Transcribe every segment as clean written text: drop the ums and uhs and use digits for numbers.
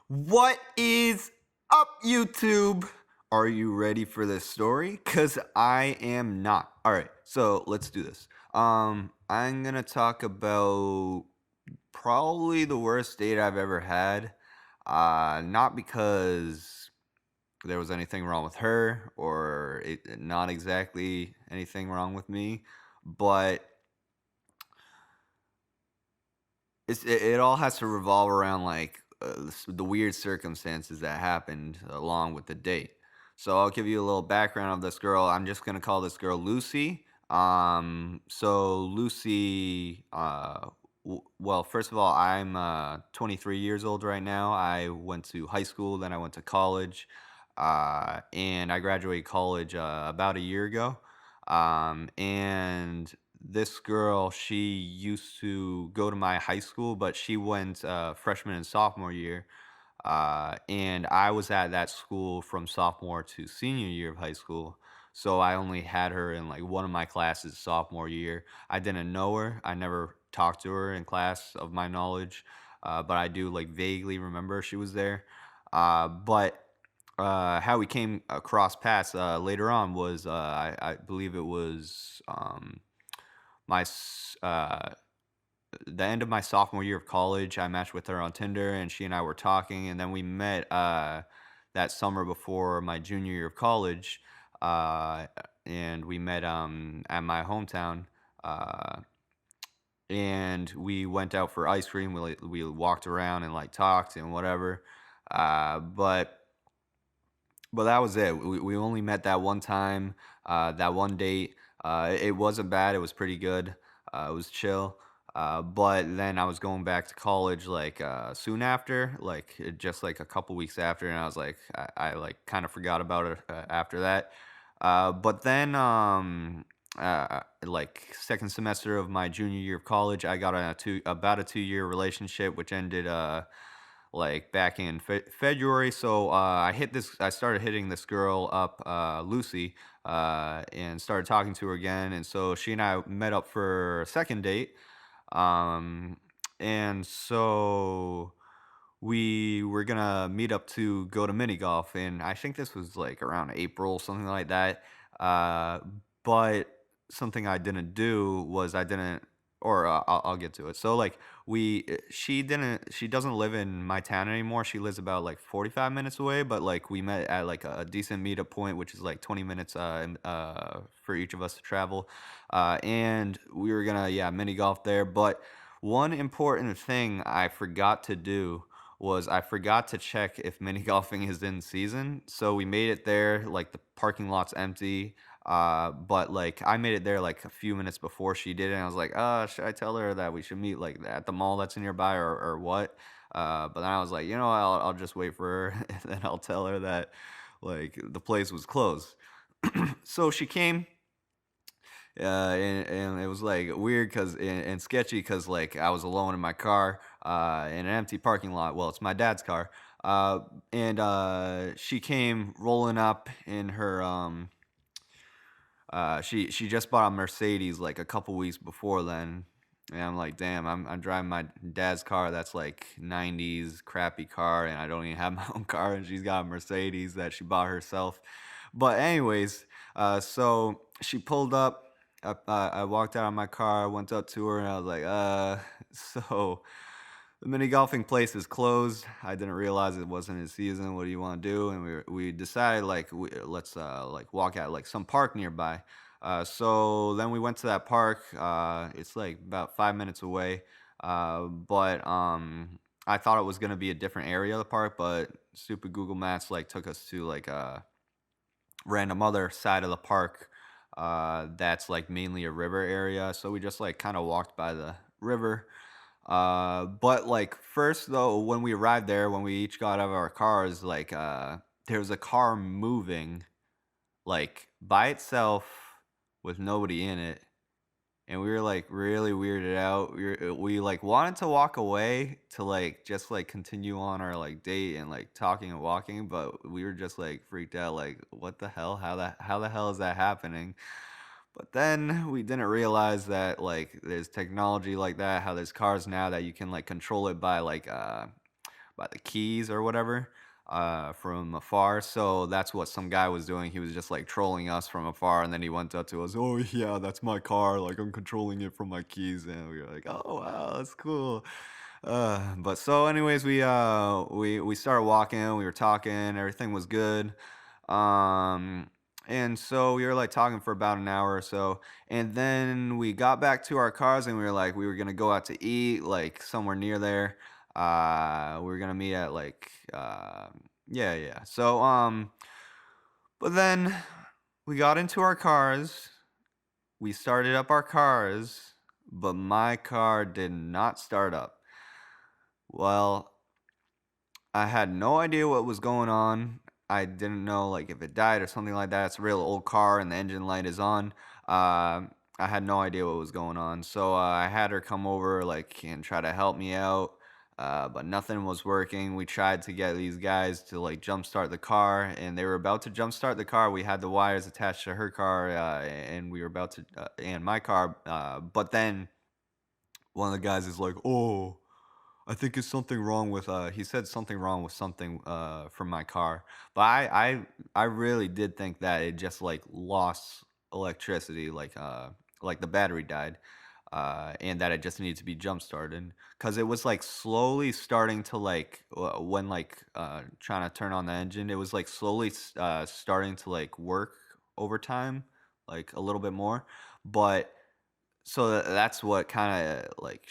What is up, YouTube? Are you ready for this story? Cause I am not. All right, so let's do this. I'm gonna talk about probably the worst date I've ever had. Not because there was anything wrong with her or not exactly anything wrong with me, but it all has to revolve around like the weird circumstances that happened along with the date. So I'll give you a little background of this girl. I'm just gonna call this girl Lucy. So Lucy. Well, first of all, I'm 23 years old right now. I went to high school, then I went to college, and I graduated college about a year ago. And this girl, she used to go to my high school, but she went freshman and sophomore year. And I was at that school from sophomore to senior year of high school. So I only had her in like one of my classes sophomore year. I didn't know her. I never talked to her in class of my knowledge, but I do like vaguely remember she was there. But how we came across paths later on was I believe it was my the end of my sophomore year of college. I matched with her on Tinder, and she and I were talking, and then we met that summer before my junior year of college, uh, and we met at my hometown. Uh, and we went out for ice cream. We walked around and like talked and whatever. But that was it. We only met that one time, that one date. It wasn't bad. It was pretty good. It was chill. But then I was going back to college like soon after, like just like a couple weeks after, and I was like, I like kind of forgot about it after that. But then, like second semester of my junior year of college, I got a about a 2 year relationship, which ended like back in February. So I started hitting this girl up, Lucy, and started talking to her again. And so she and I met up for a second date. Um, and so we were gonna meet up to go to mini golf, and I think this was like around April, something like that. Uh, but something I didn't do was I didn't, or I'll get to it. So like she doesn't live in my town anymore. She lives about like 45 minutes away, but like we met at like a decent meetup point, which is like 20 minutes for each of us to travel. And we were gonna, yeah, mini golf there. But one important thing I forgot to do was I forgot to check if mini golfing is in season. So we made it there, like the parking lot's empty. But like I made it there like a few minutes before she did, and I was like, should I tell her that we should meet like at the mall that's nearby, or what? But then I was like, I'll just wait for her, and then I'll tell her that like the place was closed. So she came, and it was like weird and sketchy because like I was alone in my car in an empty parking lot. Well, it's my dad's car, uh, and she came rolling up in her she just bought a Mercedes like a couple weeks before then. And I'm like, damn, I'm driving my dad's car that's like 90s crappy car, and I don't even have my own car, and she's got a Mercedes that she bought herself. But anyways, so she pulled up. I walked out of my car, went up to her, and I was like, so the mini golfing place is closed. I didn't realize it wasn't in season. What do you want to do? And we decided like let's like walk at like some park nearby. So then we went to that park. It's like about 5 minutes away. But I thought it was gonna be a different area of the park, but stupid Google Maps like took us to like a random other side of the park. That's like mainly a river area. So we just like kind of walked by the river. But like first though, when we arrived there, when we each got out of our cars, like there was a car moving like by itself with nobody in it, and we were like really weirded out. We like wanted to walk away to like just like continue on our like date and like talking and walking, but we were just like freaked out, like what the hell? How the hell is that happening? But then we didn't realize that like there's technology like that, how there's cars now that you can like control it by like by the keys or whatever from afar. So that's what some guy was doing. He was just like trolling us from afar, and then he went up to us. Oh yeah, that's my car. Like I'm controlling it from my keys, and we were like, oh wow, that's cool. But so anyways, we started walking. We were talking. Everything was good. Um, and so we were like talking for about an hour or so, and then we got back to our cars, and we were like, we were gonna go out to eat, like somewhere near there. We were gonna meet at like, yeah, yeah. So, but then we got into our cars. We started up our cars, but my car did not start up. Well, I had no idea what was going on. I didn't know like if it died or something like that. It's a real old car and the engine light is on. I had no idea what was going on. So I had her come over like and try to help me out. But nothing was working. We tried to get these guys to like jumpstart the car, and they were about to jumpstart the car. We had the wires attached to her car, and we were about to, and my car. But then one of the guys is like, "Oh, I think it's something wrong with he said something wrong with something from my car. But I really did think that it just like lost electricity, like the battery died. And that it just needed to be jump started because it was like slowly starting to like when like trying to turn on the engine, it was like slowly starting to like work over time, like a little bit more. But so that's what kinda, like,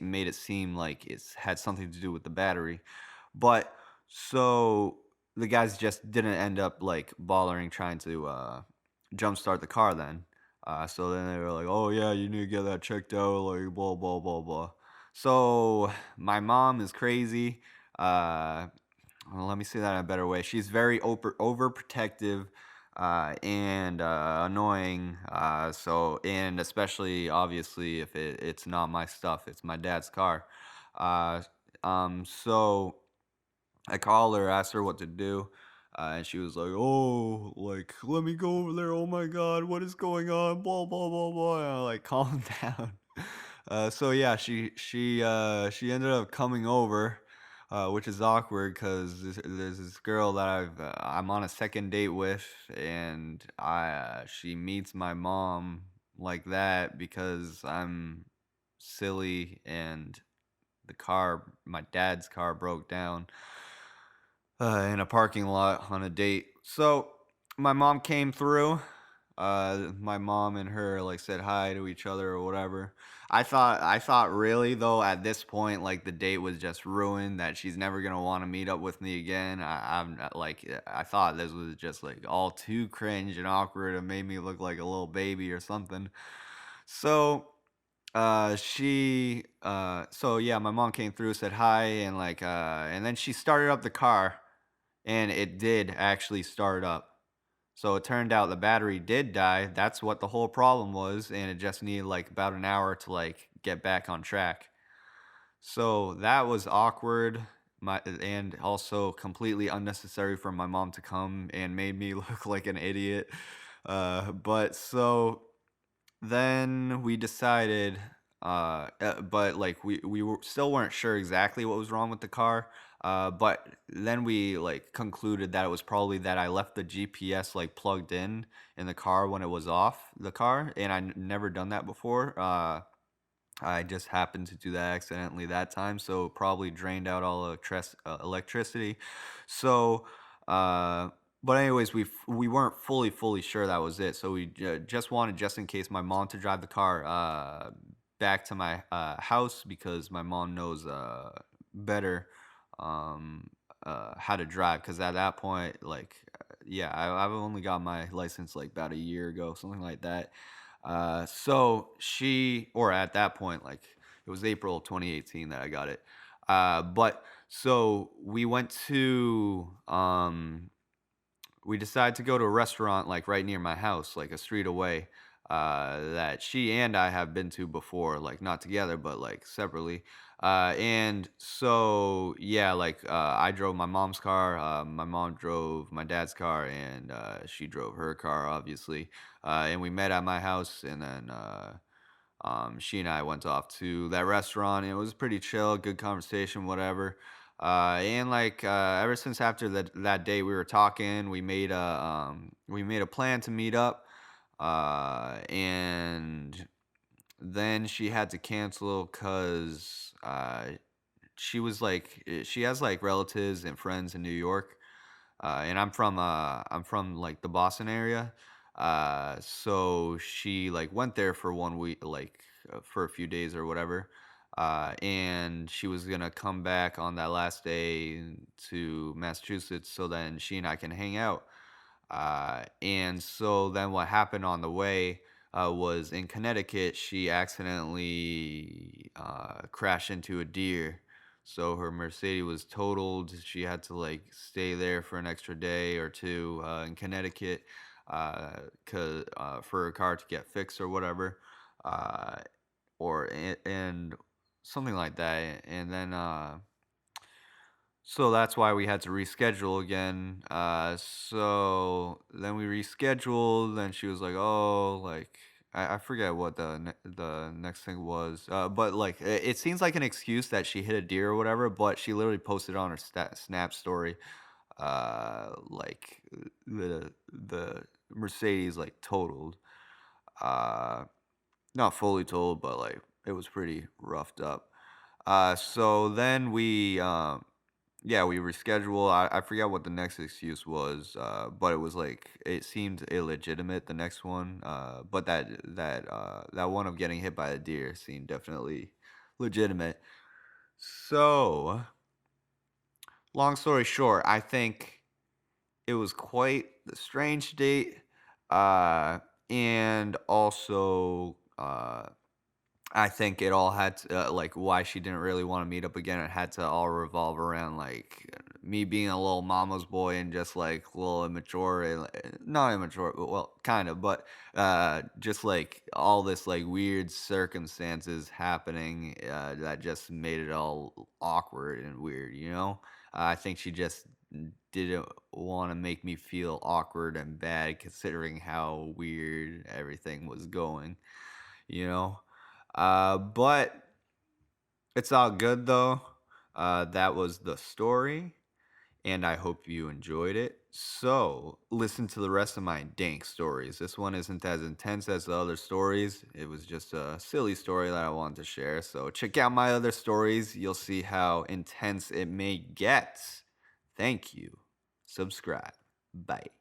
made it seem like it's had something to do with the battery. But so the guys just didn't end up, like, bothering trying to, jumpstart the car then. So then they were like, "Oh, yeah, you need to get that checked out," like, blah, blah, blah, blah. So my mom is crazy. Uh well, let me say that in a better way. She's very overprotective and annoying. So, and especially obviously if it's not my stuff, it's my dad's car. Uh, so I called her, asked her what to do. And she was like, "Oh, like let me go over there. Oh my God, what is going on? Blah blah blah blah." And I'm like, "Calm down." So yeah, she ended up coming over, which is awkward because there's this girl that I'm on a second date with, and she meets my mom like that because I'm silly and my dad's car broke down in a parking lot on a date. So my mom came through. My mom and her like said hi to each other or whatever. I thought really though at this point like the date was just ruined, that she's never gonna want to meet up with me again. I'm not, like I thought this was just like all too cringe and awkward and made me look like a little baby or something. So so yeah, my mom came through, said hi, and like and then she started up the car, and it did actually start up. So it turned out the battery did die. That's what the whole problem was, and it just needed like about an hour to like get back on track. So that was awkward. And also completely unnecessary for my mom to come and made me look like an idiot. But so then we decided, but like still weren't sure exactly what was wrong with the car. But then we like concluded that it was probably that I left the GPS like plugged in the car when it was off the car, and never done that before. I just happened to do that accidentally that time, so probably drained out all electricity. So, uh, but anyways, we weren't fully sure that was it. So we just wanted, just in case, my mom to drive the car back to my house because my mom knows better um, how to drive. Because at that point, like, yeah, I've only got my license like about a year ago, something like that. So or at that point, like it was April 2018 that I got it. But so we decided to go to a restaurant like right near my house, like a street away, that she and I have been to before, like not together, but like separately. And so, yeah, like I drove my mom's car, my mom drove my dad's car, and she drove her car, obviously. And we met at my house, and then she and I went off to that restaurant. And it was pretty chill, good conversation, whatever. And like ever since after that day we were talking, we made a plan to meet up. And then she had to cancel because she was like she has like relatives and friends in New York, and I'm from like the Boston area. So she like went there for 1 week, like for a few days or whatever. And she was gonna come back on that last day to Massachusetts, so then she and I can hang out. And so then what happened on the way was in Connecticut, she accidentally crashed into a deer. So her Mercedes was totaled. She had to like stay there for an extra day or two in Connecticut for her car to get fixed or whatever. Uh, and something like that. And then so that's why we had to reschedule again. So then we rescheduled, and she was like, "Oh, like I forget what the next thing was." But like it seems like an excuse that she hit a deer or whatever. But she literally posted on her Snap story, like the Mercedes like totaled. Uh, Not fully totaled, but like it was pretty roughed up. So then yeah, we reschedule. I forget what the next excuse was, but it was like it seemed illegitimate. The next one, but that one of getting hit by a deer seemed definitely legitimate. So, long story short, I think it was quite the strange date, uh, and also I think it all had to, like why she didn't really want to meet up again. It had to all revolve around like me being a little mama's boy and just like a little immature, and not immature, but, well, kind of, but just like all this like weird circumstances happening that just made it all awkward and weird. I think she just didn't want to make me feel awkward and bad considering how weird everything was going. You know. But it's all good though. That was the story, and I hope you enjoyed it. So, listen to the rest of my dank stories. This one isn't as intense as the other stories. It was just a silly story that I wanted to share. So, check out my other stories. You'll see how intense it may get. Thank you. Subscribe. Bye.